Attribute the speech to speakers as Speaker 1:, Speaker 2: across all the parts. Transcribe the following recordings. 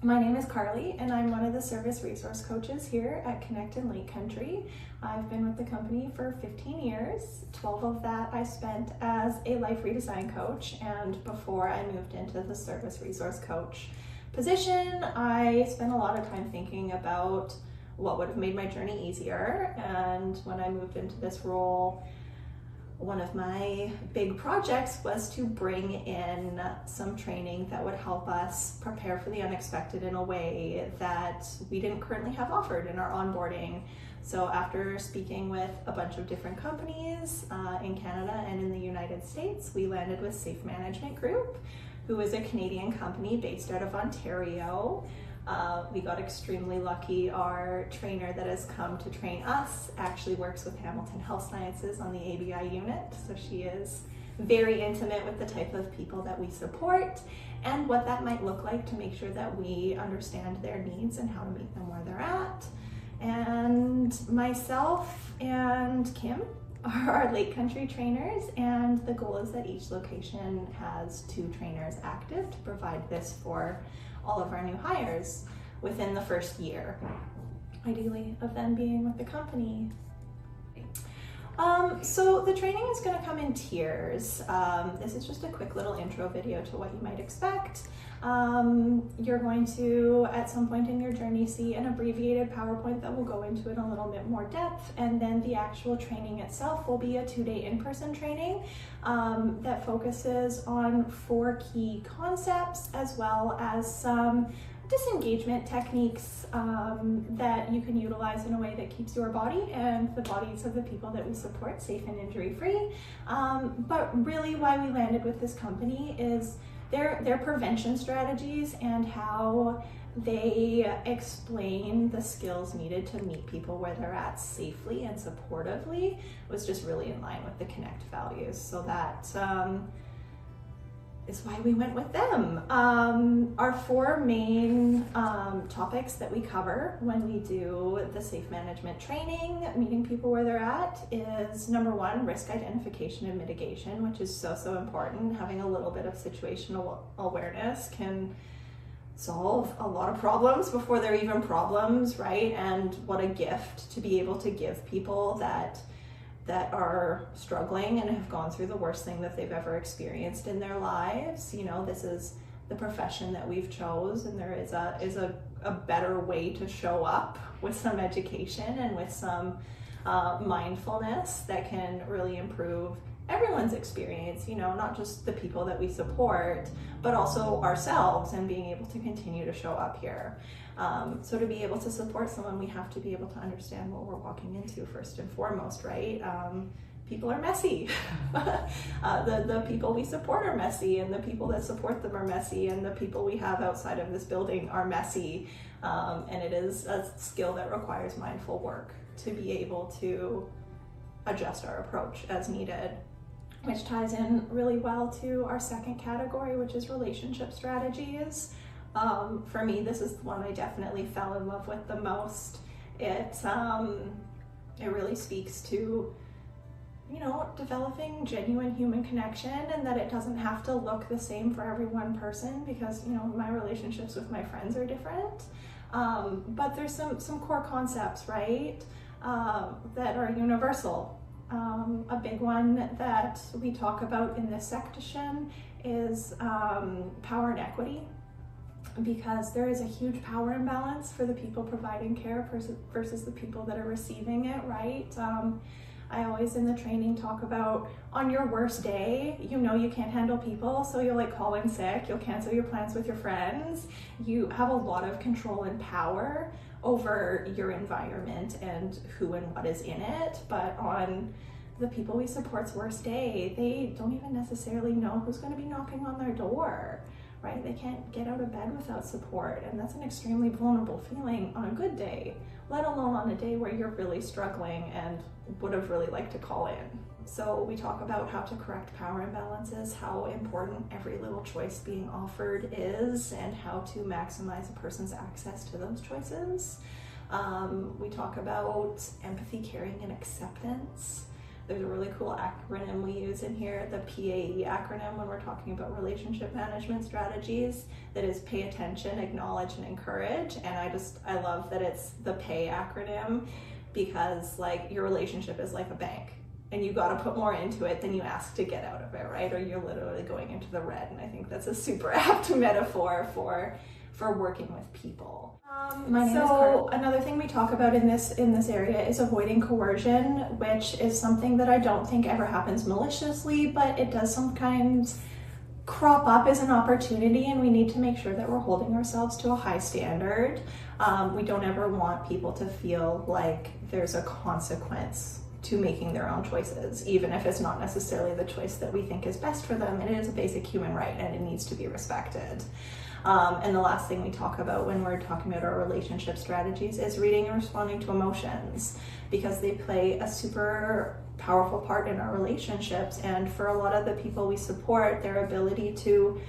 Speaker 1: My name is Carly, and I'm one of the service resource coaches here at Connect in Lake Country. I've been with the company for 15 years. 12 of that I spent as a life redesign coach, and before I moved into the service resource coach position, I spent a lot of time thinking about what would have made my journey easier. And when I moved into this role, one of my big projects was to bring in some training that would help us prepare for the unexpected in a way that we didn't currently have offered in our onboarding. So after speaking with a bunch of different companies in Canada and in the United States, we landed with Safe Management Group, who is a Canadian company based out of Ontario. We got extremely lucky. Our trainer that has come to train us actually works with Hamilton Health Sciences on the ABI unit, so she is very intimate with the type of people that we support and what that might look like to make sure that we understand their needs and how to meet them where they're at. And myself and Kim are our Lake Country trainers, and the goal is that each location has 2 trainers active to provide this for all of our new hires within the first year, ideally, of them being with the company. So the training is going to come in tiers. This is just a quick little intro video to what you might expect. You're going to, at some point in your journey, see an abbreviated PowerPoint that will go into it a little bit more depth, and then the actual training itself will be a 2-day in-person training that focuses on 4 key concepts, as well as some disengagement techniques that you can utilize in a way that keeps your body and the bodies of the people that we support safe and injury-free. But really why we landed with this company is their prevention strategies and how they explain the skills needed to meet people where they're at safely and supportively was just really in line with the Connect values. So that is why we went with them. Our 4 main topics that we cover when we do the safe management training, meeting people where they're at, is number 1, risk identification and mitigation, which is so important. Having a little bit of situational awareness can solve a lot of problems before they're even problems, right? And what a gift to be able to give people that are struggling and have gone through the worst thing that they've ever experienced in their lives. You know, this is the profession that we've chose, and there is a better way to show up with some education and with some mindfulness that can really improve everyone's experience, you know, not just the people that we support, but also ourselves, and being able to continue to show up here. So to be able to support someone, we have to be able to understand what we're walking into first and foremost, right? People are messy. The people we support are messy, and the people that support them are messy, and the people we have outside of this building are messy. And it is a skill that requires mindful work to be able to adjust our approach as needed, which ties in really well to our second category, which is relationship strategies. For me, this is the one I definitely fell in love with the most. It really speaks to, you know, developing genuine human connection, and that it doesn't have to look the same for every one person, because, you know, my relationships with my friends are different. But there's some core concepts, right, that are universal. A big one that we talk about in this section is power and equity, because there is a huge power imbalance for the people providing care versus the people that are receiving it, right? I always in the training talk about, on your worst day, you know you can't handle people, so you'll like call in sick, you'll cancel your plans with your friends. You have a lot of control and power over your environment and who and what is in it. But on the people we support's worst day, they don't even necessarily know who's going to be knocking on their door, right? They can't get out of bed without support, and that's an extremely vulnerable feeling on a good day, let alone on a day where you're really struggling and would have really liked to call in. So we talk about how to correct power imbalances, how important every little choice being offered is, and how to maximize a person's access to those choices. We talk about empathy, caring, and acceptance. There's a really cool acronym we use in here, the PAE acronym, when we're talking about relationship management strategies, that is pay attention, acknowledge, and encourage. And I love that it's the PAY acronym, because like your relationship is like a bank and you got to put more into it than you ask to get out of it, right? Or you're literally going into the red. And I think that's a super apt metaphor for working with people. So another thing we talk about in this area is avoiding coercion, which is something that I don't think ever happens maliciously, but it does sometimes crop up as an opportunity, and we need to make sure that we're holding ourselves to a high standard. We don't ever want people to feel like there's a consequence to making their own choices, even if it's not necessarily the choice that we think is best for them. It is a basic human right and it needs to be respected. And the last thing we talk about when we're talking about our relationship strategies is reading and responding to emotions, because they play a super powerful part in our relationships. And for a lot of the people we support, their ability to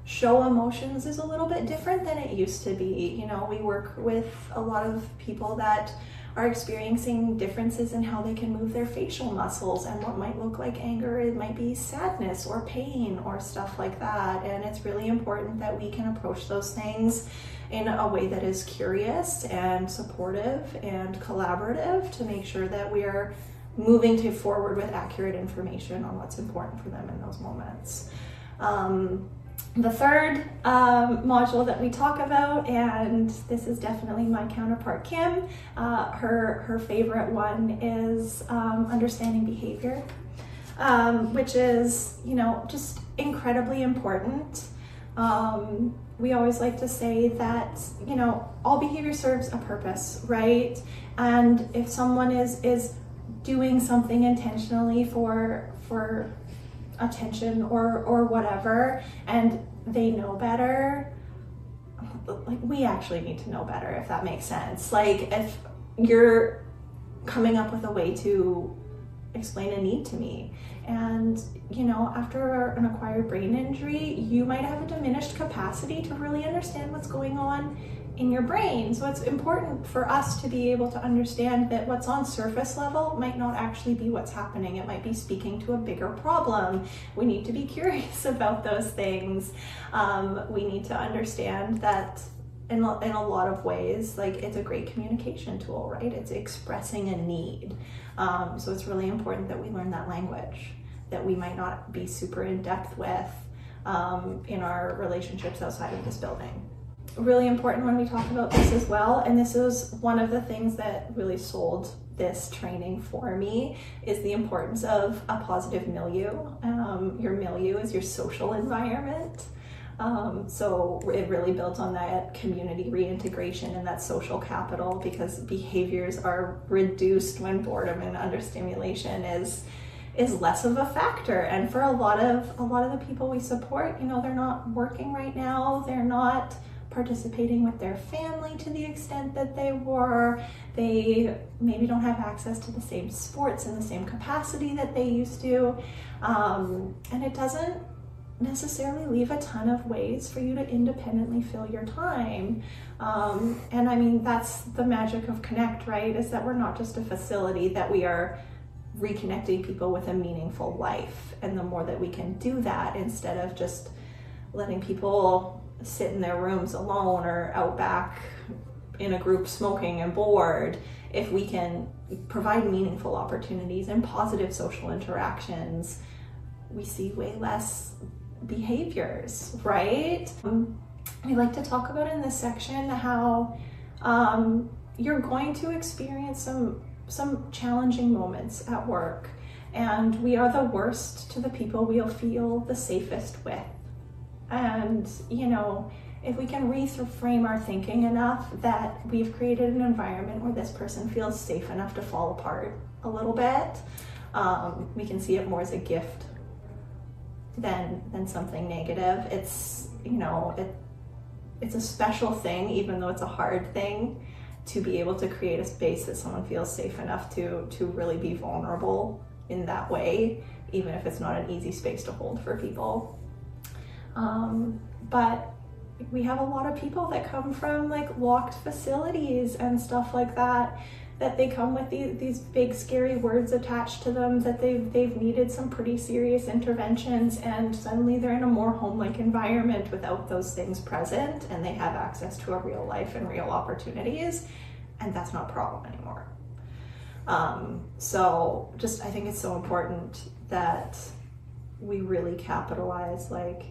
Speaker 1: show emotions is a little bit different than it used to be. You know, we work with a lot of people that are experiencing differences in how they can move their facial muscles, and what might look like anger, it might be sadness or pain or stuff like that. And it's really important that we can approach those things in a way that is curious and supportive and collaborative, to make sure that we are moving forward with accurate information on what's important for them in those moments. The third module that we talk about, and this is definitely my counterpart Kim, her favorite one is understanding behavior, which is, you know, just incredibly important. We always like to say that, you know, all behavior serves a purpose, right? And if someone is doing something intentionally for attention or whatever, and they know better, like, we actually need to know better, if that makes sense. Like, if you're coming up with a way to explain a need to me, and, you know, after an acquired brain injury, you might have a diminished capacity to really understand what's going on in your brain. So it's important for us to be able to understand that what's on surface level might not actually be what's happening. It might be speaking to a bigger problem. We need to be curious about those things. We need to understand that in a lot of ways, like, it's a great communication tool, right? It's expressing a need. So it's really important that we learn that language that we might not be super in depth with in our relationships outside of this building. Really important when we talk about this as well, and this is one of the things that really sold this training for me, is the importance of a positive milieu. Your milieu is your social environment. So it really builds on that community reintegration and that social capital, because behaviors are reduced when boredom and understimulation is less of a factor. And for a lot of the people we support, you know, they're not working right now, they're not participating with their family to the extent that they were. They maybe don't have access to the same sports in the same capacity that they used to. And it doesn't necessarily leave a ton of ways for you to independently fill your time. And I mean, that's the magic of Connect, right? Is that we're not just a facility, that we are reconnecting people with a meaningful life. And the more that we can do that, instead of just letting people sit in their rooms alone or out back in a group smoking and bored, if we can provide meaningful opportunities and positive social interactions, we see way less behaviors, right? We like to talk about in this section how you're going to experience some challenging moments at work, and we are the worst to the people we'll feel the safest with. And, you know, if we can reframe our thinking enough that we've created an environment where this person feels safe enough to fall apart a little bit, we can see it more as a gift than something negative. It's, you know, it's a special thing, even though it's a hard thing, to be able to create a space that someone feels safe enough to really be vulnerable in that way, even if it's not an easy space to hold for people. But we have a lot of people that come from like locked facilities and stuff like that, that they come with these big scary words attached to them, that they've needed some pretty serious interventions, and suddenly they're in a more home-like environment without those things present, and they have access to a real life and real opportunities, and that's not a problem anymore. So just, I think it's so important that we really capitalize, like,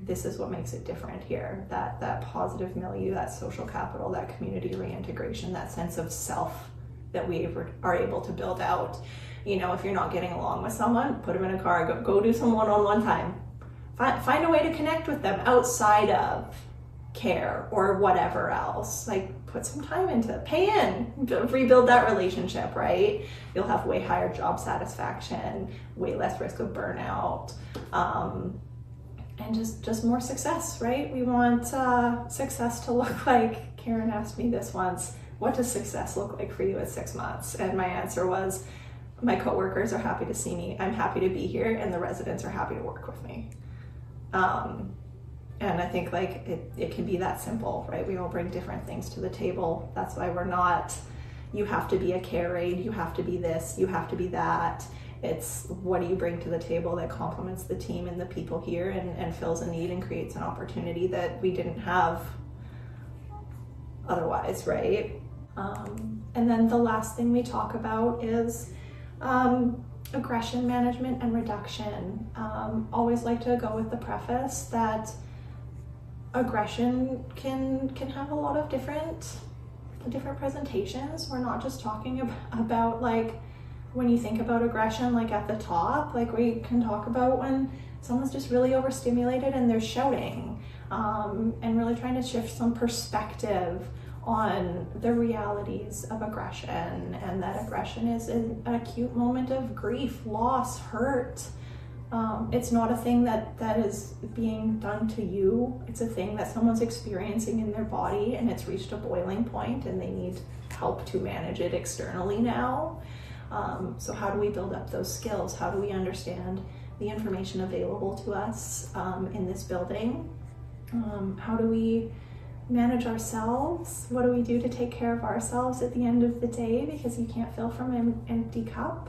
Speaker 1: this is what makes it different here, that positive milieu, that social capital, that community reintegration, that sense of self that we are able to build out. You know, if you're not getting along with someone, put them in a car, go do some one-on-one time. Find a way to connect with them outside of care or whatever else. Like, put some time into it, pay in, rebuild that relationship, right? You'll have way higher job satisfaction, way less risk of burnout, and just more success, right? We want success to look like, Karen asked me this once, what does success look like for you at 6 months? And my answer was, my coworkers are happy to see me, I'm happy to be here, and the residents are happy to work with me. And I think, like, it can be that simple, right? We all bring different things to the table. That's why we're not, you have to be a care aide, you have to be this, you have to be that. It's, what do you bring to the table that complements the team and the people here, and fills a need and creates an opportunity that we didn't have otherwise, right? And then the last thing we talk about is aggression management and reduction. Always like to go with the preface that aggression can have a lot of different presentations. We're not just talking about, like, when you think about aggression, like at the top, like, we can talk about when someone's just really overstimulated and they're shouting, and really trying to shift some perspective on the realities of aggression, and that aggression is an acute moment of grief, loss, hurt. It's not a thing that is being done to you. It's a thing that someone's experiencing in their body, and it's reached a boiling point and they need help to manage it externally now. So how do we build up those skills? How do we understand the information available to us in this building? How do we manage ourselves? What do we do to take care of ourselves at the end of the day? Because you can't fill from an empty cup.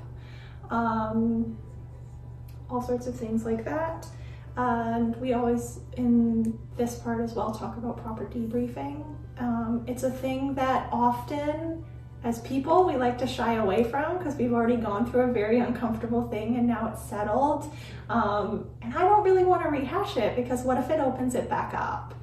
Speaker 1: All sorts of things like that. And we always, in this part as well, talk about proper debriefing. It's a thing that often, as people, we like to shy away from because we've already gone through a very uncomfortable thing and now it's settled. And I don't really want to rehash it, because what if it opens it back up?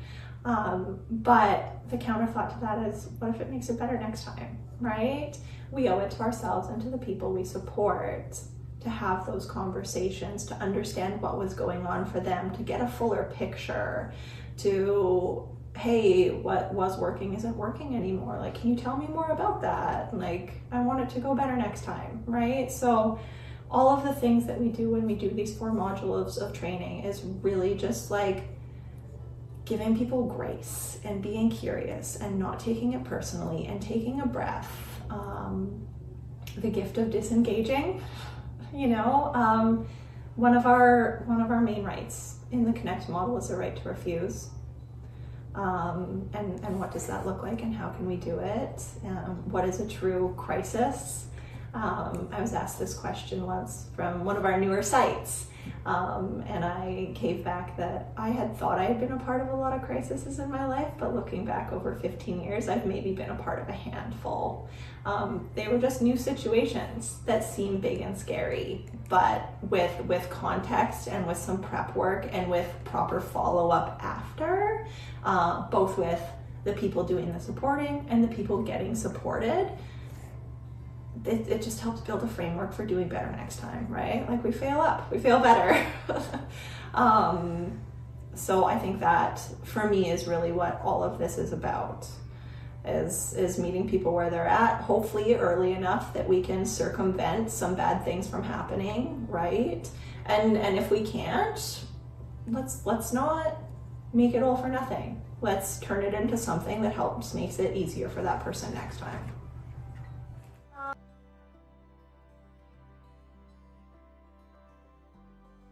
Speaker 1: But the counterthought to that is, what if it makes it better next time, right? We owe it to ourselves and to the people we support to have those conversations, to understand what was going on for them, to get a fuller picture, to, hey, what was working isn't working anymore. Like, can you tell me more about that? Like, I want it to go better next time, right? So all of the things that we do when we do these 4 modules of training is really just like giving people grace and being curious and not taking it personally and taking a breath. The gift of disengaging, you know, one of our main rights in the Connect model is the right to refuse. And what does that look like, and how can we do it? What is a true crisis? I was asked this question once from one of our newer sites, and I gave back that I had thought I had been a part of a lot of crises in my life, but looking back over 15 years, I've maybe been a part of a handful. They were just new situations that seem big and scary, but with context and with some prep work and with proper follow-up after, both with the people doing the supporting and the people getting supported, it just helps build a framework for doing better next time, right? Like, we fail up, we fail better. So I think that for me is really what all of this is about, is meeting people where they're at, hopefully early enough that we can circumvent some bad things from happening, right? And if we can't, let's not make it all for nothing. Let's turn it into something that makes it easier for that person next time.